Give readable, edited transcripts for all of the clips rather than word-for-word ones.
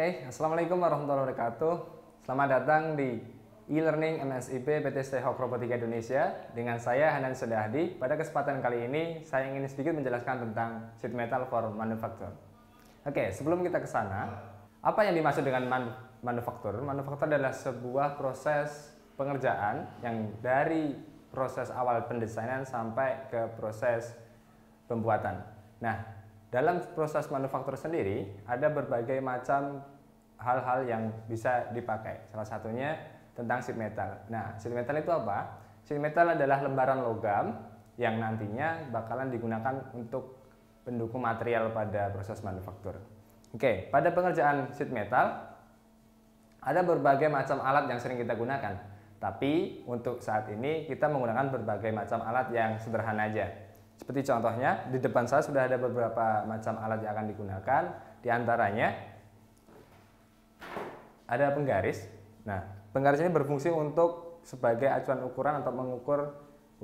Assalamualaikum warahmatullahi wabarakatuh. Selamat datang di e-learning MSIP PT Stehok Robotika Indonesia dengan saya Hanan Sodahdi. Pada kesempatan kali ini saya ingin sedikit menjelaskan tentang sheet metal for manufacture. Sebelum kita ke sana, apa yang dimaksud dengan manufaktur? Manufaktur adalah sebuah proses pengerjaan yang dari proses awal pendesainan sampai ke proses pembuatan. Nah, dalam proses manufaktur sendiri ada berbagai macam hal-hal yang bisa dipakai. Salah satunya tentang sheet metal. Nah, sheet metal itu apa? Sheet metal adalah lembaran logam yang nantinya bakalan digunakan untuk pendukung material pada proses manufaktur. Pada pengerjaan sheet metal ada berbagai macam alat yang sering kita gunakan. Tapi untuk saat ini kita menggunakan berbagai macam alat yang sederhana aja. Seperti contohnya, di depan saya sudah ada beberapa macam alat yang akan digunakan. Di antaranya ada penggaris. Nah, penggaris ini berfungsi untuk sebagai acuan ukuran atau mengukur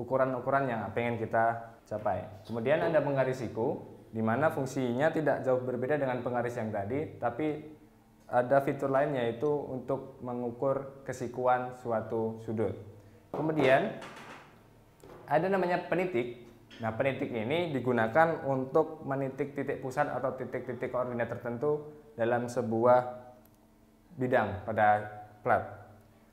ukuran-ukuran yang pengen kita capai. Kemudian ada penggaris siku, di mana fungsinya tidak jauh berbeda dengan penggaris yang tadi, tapi ada fitur lain yaitu untuk mengukur kesikuan suatu sudut. Kemudian ada namanya penitik. Nah, penitik ini digunakan untuk menitik titik pusat atau titik-titik koordinat tertentu dalam sebuah bidang pada plat.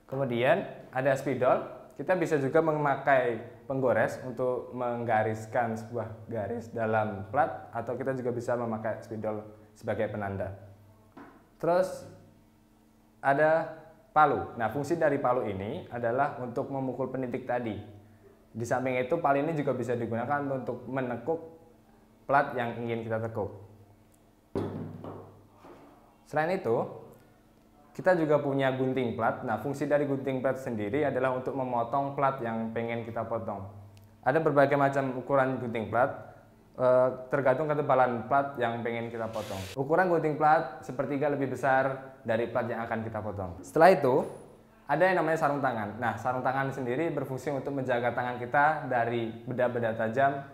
Kemudian ada spidol. Kita bisa juga memakai penggores untuk menggariskan sebuah garis dalam plat, atau kita juga bisa memakai spidol sebagai penanda. Terus ada palu. Nah, fungsi dari palu ini adalah untuk memukul penitik tadi. Di samping itu, palu ini juga bisa digunakan untuk menekuk plat yang ingin kita tekuk. Selain itu, kita juga punya gunting plat. Nah, fungsi dari gunting plat sendiri adalah untuk memotong plat yang pengen kita potong. Ada berbagai macam ukuran gunting plat, tergantung ketebalan plat yang pengen kita potong. Ukuran gunting plat sepertiga lebih besar dari plat yang akan kita potong. Setelah itu, ada yang namanya sarung tangan. Nah, sarung tangan sendiri berfungsi untuk menjaga tangan kita dari benda-benda tajam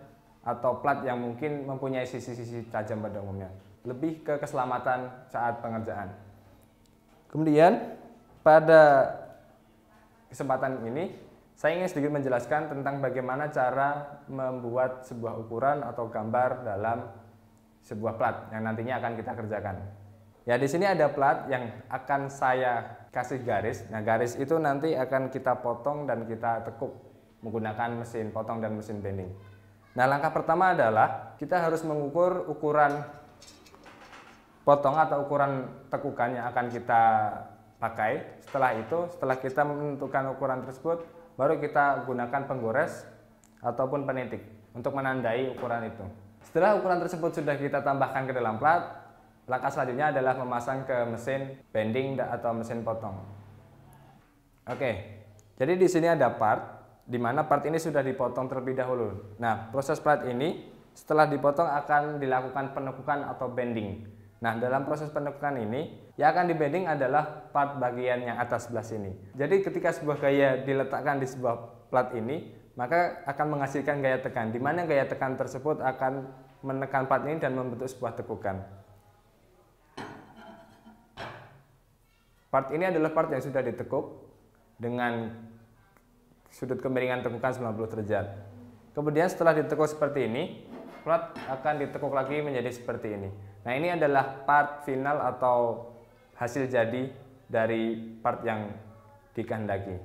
atau plat yang mungkin mempunyai sisi-sisi tajam pada umumnya. Lebih ke keselamatan saat pengerjaan. Kemudian, pada kesempatan ini, saya ingin sedikit menjelaskan tentang bagaimana cara membuat sebuah ukuran atau gambar dalam sebuah plat yang nantinya akan kita kerjakan. Ya, di sini ada plat yang akan saya kasih garis. Nah, garis itu nanti akan kita potong dan kita tekuk menggunakan mesin potong dan mesin bending. Nah, langkah pertama adalah kita harus mengukur ukuran potong atau ukuran tekukan yang akan kita pakai. Setelah itu, setelah kita menentukan ukuran tersebut, baru kita gunakan penggores ataupun penitik untuk menandai ukuran itu. Setelah ukuran tersebut sudah kita tambahkan ke dalam plat, langkah selanjutnya adalah memasang ke mesin bending atau mesin potong. Jadi di sini ada part, di mana part ini sudah dipotong terlebih dahulu. Nah, proses plat ini setelah dipotong akan dilakukan penekukan atau bending. Nah, dalam proses penekukan ini, yang akan dibending adalah part bagian yang atas sebelah sini. Jadi ketika sebuah gaya diletakkan di sebuah plat ini, maka akan menghasilkan gaya tekan, di mana gaya tekan tersebut akan menekan plat ini dan membentuk sebuah tekukan. Part ini adalah part yang sudah ditekuk dengan sudut kemiringan tekukan 90 derajat. Kemudian setelah ditekuk seperti ini, plat akan ditekuk lagi menjadi seperti ini. Nah, ini adalah part final atau hasil jadi dari part yang dikehendaki.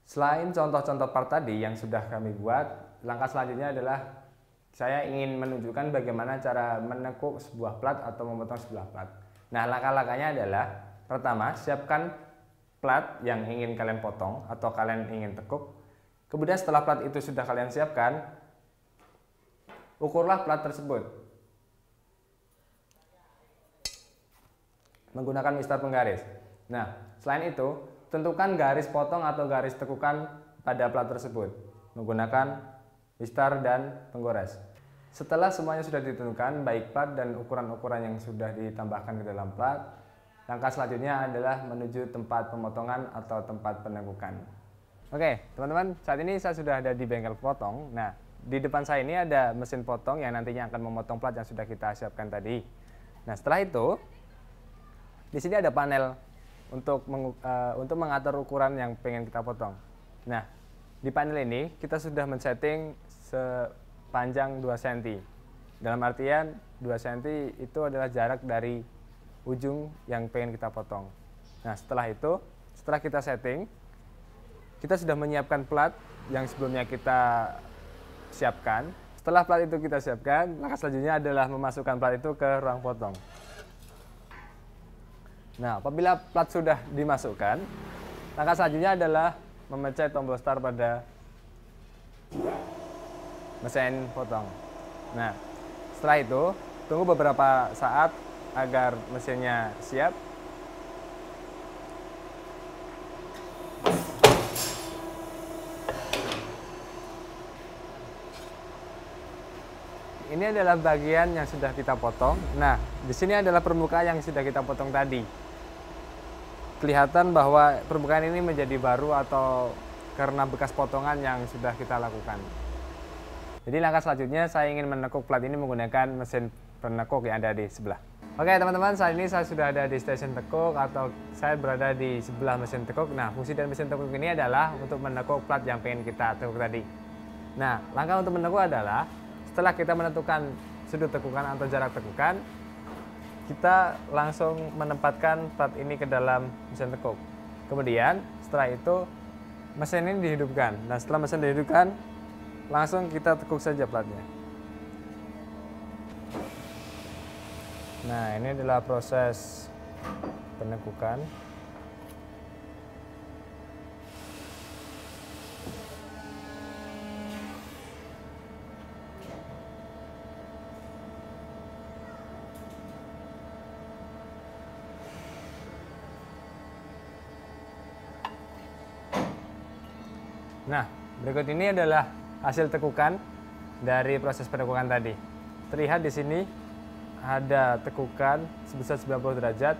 Selain contoh-contoh part tadi yang sudah kami buat, langkah selanjutnya adalah saya ingin menunjukkan bagaimana cara menekuk sebuah plat atau memotong sebuah plat. Nah, langkah-langkahnya adalah pertama, siapkan plat yang ingin kalian potong atau kalian ingin tekuk. Kemudian setelah plat itu sudah kalian siapkan, ukurlah plat tersebut menggunakan mistar penggaris. Nah, selain itu, tentukan garis potong atau garis tekukan pada plat tersebut menggunakan mistar dan penggores. Setelah semuanya sudah ditentukan, baik plat dan ukuran-ukuran yang sudah ditambahkan ke dalam plat, langkah selanjutnya adalah menuju tempat pemotongan atau tempat penekukan. Teman-teman, saat ini saya sudah ada di bengkel potong. Nah, di depan saya ini ada mesin potong yang nantinya akan memotong plat yang sudah kita siapkan tadi. Nah, setelah itu Di sini ada panel untuk mengatur ukuran yang pengen kita potong. Nah, di panel ini kita sudah men-setting sepanjang 2 cm. Dalam artian 2 cm itu adalah jarak dari ujung yang pengen kita potong. Nah, setelah kita setting, kita sudah menyiapkan plat yang sebelumnya kita siapkan. Setelah plat itu kita siapkan, langkah selanjutnya adalah memasukkan plat itu ke ruang potong. Nah, apabila plat sudah dimasukkan, langkah selanjutnya adalah memencet tombol start pada mesin potong. Nah, setelah itu tunggu beberapa saat agar mesinnya siap. Ini adalah bagian yang sudah kita potong. Nah, di sini adalah permukaan yang sudah kita potong tadi. Kelihatan bahwa permukaan ini menjadi baru atau karena bekas potongan yang sudah kita lakukan. Jadi langkah selanjutnya saya ingin menekuk plat ini menggunakan mesin penekuk yang ada di sebelah. Oke teman-teman, saat ini saya sudah ada di stasiun tekuk atau saya berada di sebelah mesin tekuk. Nah, fungsi dari mesin tekuk ini adalah untuk menekuk plat yang pengen kita tekuk tadi. Nah, langkah untuk menekuk adalah setelah kita menentukan sudut tekukan atau jarak tekukan, kita langsung menempatkan plat ini ke dalam mesin tekuk. Kemudian setelah itu mesin ini dihidupkan. Nah, setelah mesin dihidupkan, langsung kita tekuk saja platnya. Nah, ini adalah proses penekukan. Nah, berikut ini adalah hasil tekukan dari proses penekukan tadi. Terlihat di sini ada tekukan sebesar 90 derajat.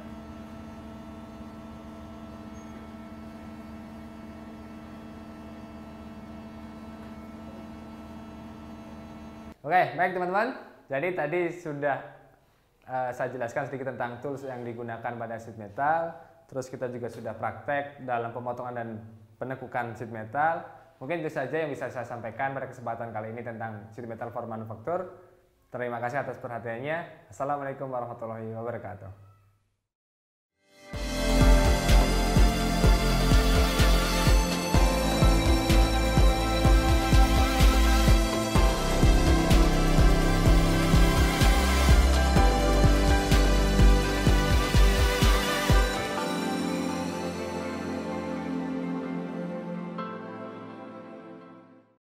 Oke, baik teman-teman. Jadi tadi sudah saya jelaskan sedikit tentang tools yang digunakan pada sheet metal. Terus kita juga sudah praktek dalam pemotongan dan penekukan sheet metal. Mungkin itu saja yang bisa saya sampaikan pada kesempatan kali ini tentang sheet metal for manufaktur. Terima kasih atas perhatiannya. Assalamualaikum warahmatullahi wabarakatuh.